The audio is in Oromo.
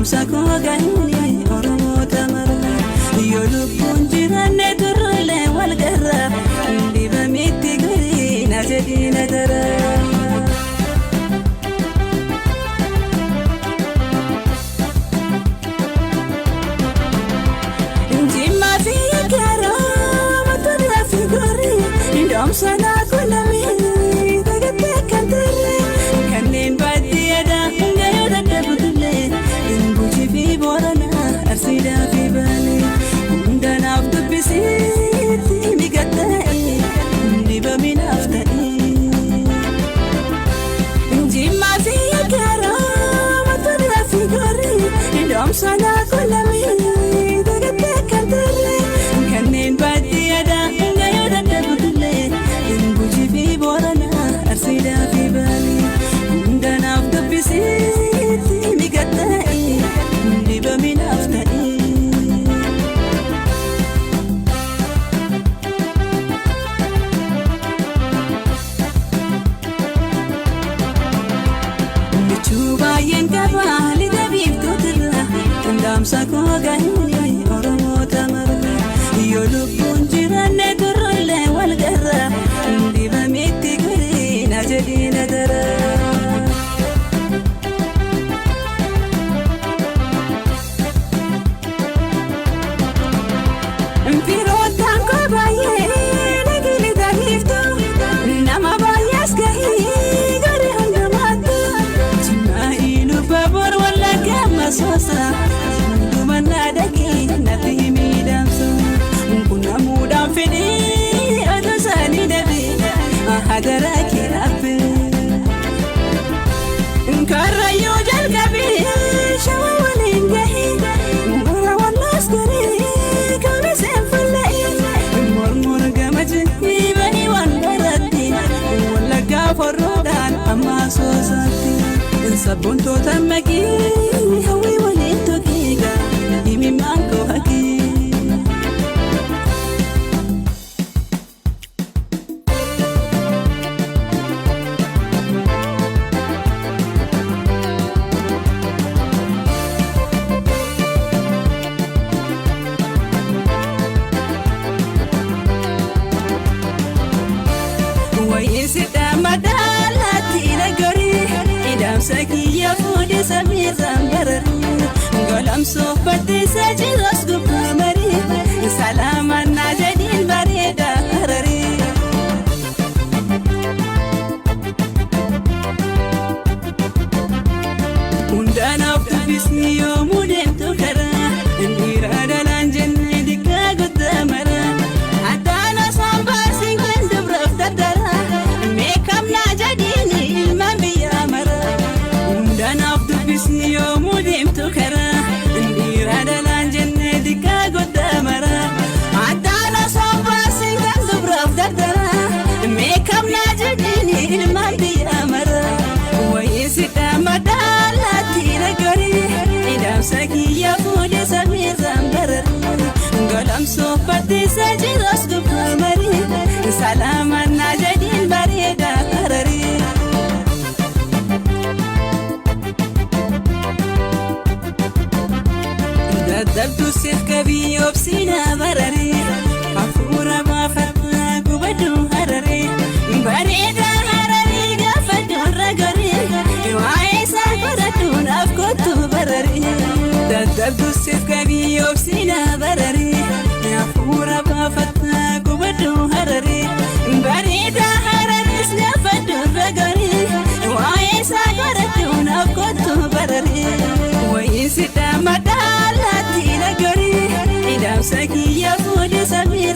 Damsa ko gahini oromo tamara yolu punjirane turle wal garra diba miti gari na jedina dara injima fi karo matula fi gori damsa na kulami tagate kantare kanin badiyada ngayo dadabudle inbuji fi borana arsida fi bali undana abdubisiti migatai diba minaftai injima fi karo matula fi gori damsa na kulami tagate kantare kanin badiyada ngayo dadabudle inbuji fi borana arsida fi bali undana abdubisiti migatai diba minaftai chuba yenkaba lidabib tutira damsa ko gahini oromo tamara yolu punjirane turle wal garra diba miti gari na jedina dara Firotan ko baye nagili dahifto nama bayas gahi gari handamata chima ilu babor wala kama sosa dumana daki nafi midamso kuna mudam fidi adusani dabi hadara kirabe karayo jalgabi shawalin gahi mura walas gari Forrodan amma sosati sabunto tamaki hawi walito kiga imi manko haki Sakiya fudi samir zambarari Golam sohbati sajiros gupamari Salaman najadin barida harari Undana abdubisni yomudem tukara Indira dalan jenne dikka gudamara Adana sambar singlen dubraf dadara Mekam najadini ilman biyamara Undana abdubisni yomudem tukara Indira dalan jenne dikka gudamara Adana sambar singlen dubraf dadara Mekam najadini ilman biyamara Wayisita madalati nagari Idam sakiya fudi samir zambarari Golam sohbati sajiros gupamari Salaman najadin barida harari Dadabtu sifka biyobsina barari Kafura bafata gubadu harari Barida harari gafadu ragari Waisa kodatu nafkotu barari Dadabtu sifka biyobsina barari Kafura bafata gubadu harari Barida harari gafadu ragari Waisa kodatu nafkotu barari Waisita madalati nagari Idam sakiya fudi samir